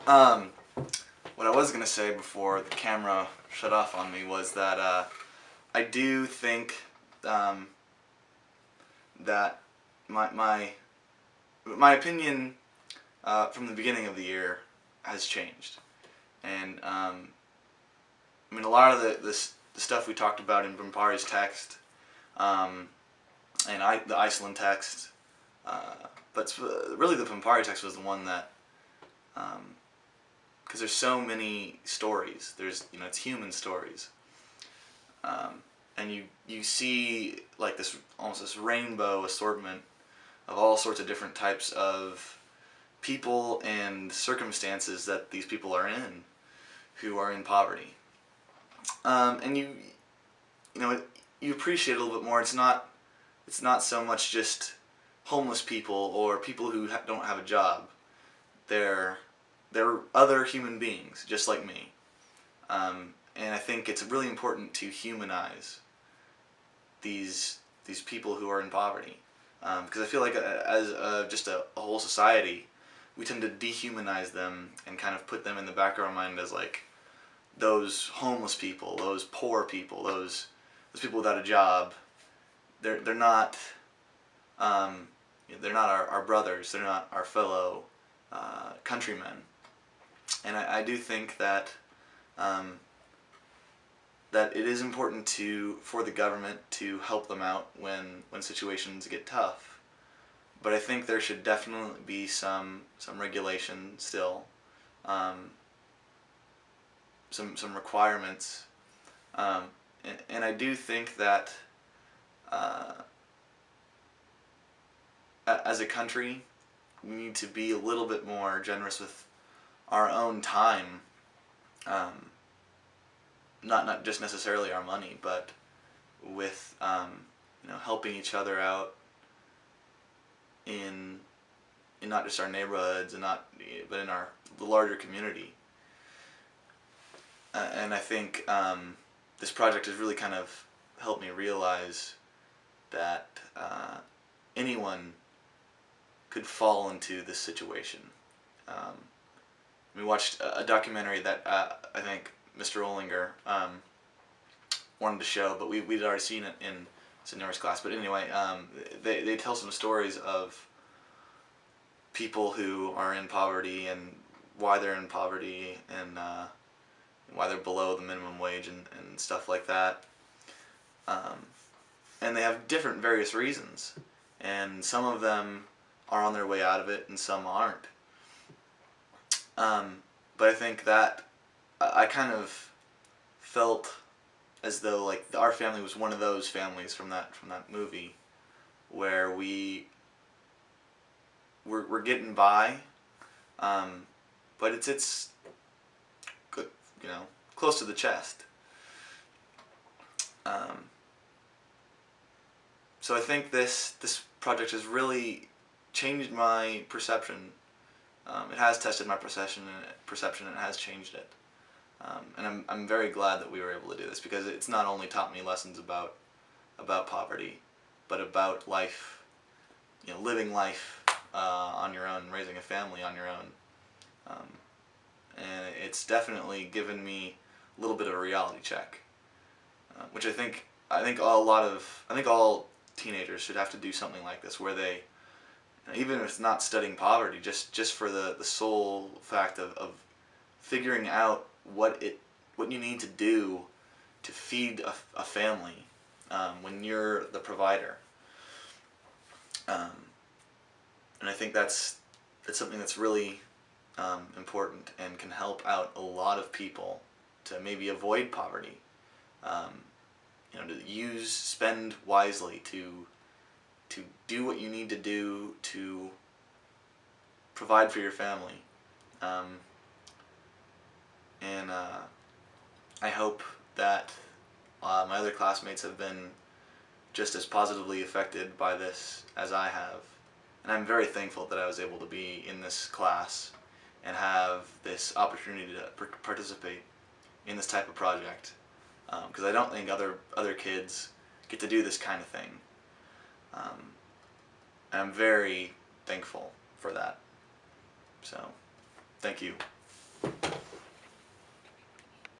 Um, what I was gonna say before the camera shut off on me was that I do think um, that my opinion from the beginning of the year has changed, and I mean a lot of the stuff we talked about in Bompari's text um, and the Iceland text, but really the Bompari text was the one that. Because there's so many stories. There's it's human stories, and you see like this almost this rainbow assortment of all sorts of different types of people and circumstances that these people are in, who are in poverty, and you know you appreciate it a little bit more. It's not so much just homeless people or people who don't have a job. They're they're other human beings just like me. And I think it's really important to humanize these people who are in poverty, because I feel like as just a whole society, we tend to dehumanize them and kind of put them in the back of our mind as like those homeless people, those poor people, those people without a job. They're not they're not our brothers. They're not our fellow countrymen. And I do think that um, that it is important for the government to help them out when situations get tough. But I think there should definitely be some regulation still, um, some requirements, and I do think that uh, as a country we need to be a little bit more generous with our own time. Um, not just necessarily our money, but with helping each other out in not just our neighborhoods and not but in the larger community. And I think this project has really kind of helped me realize that anyone could fall into this situation. Um, we watched a documentary that I think Mr. Olinger wanted to show, but we'd already seen it in Sonora's class. But anyway, they tell some stories of people who are in poverty and why they're in poverty, and why they're below the minimum wage and stuff like that. Um, and they have different various reasons, and some of them are on their way out of it and some aren't. But I think that I kind of felt as though like our family was one of those families from that movie where we're getting by, but it's good, close to the chest. Um, so I think this project has really changed my perception. It has tested my perception and it has changed it. And I'm very glad that we were able to do this, because it's not only taught me lessons about poverty, but about life, living life on your own, raising a family on your own. Um, and it's definitely given me a little bit of a reality check, which I think all teenagers should have to do something like this, where they, even if it's not studying poverty, just for the sole fact of figuring out what you need to do to feed a family when you're the provider. Um, and I think that's something that's really important and can help out a lot of people to maybe avoid poverty. Um, to spend wisely, to do what you need to do to provide for your family. Um, and I hope that my other classmates have been just as positively affected by this as I have. And I'm very thankful that I was able to be in this class and have this opportunity to participate in this type of project, because I don't think other kids get to do this kind of thing. And I'm very thankful for that. So, thank you.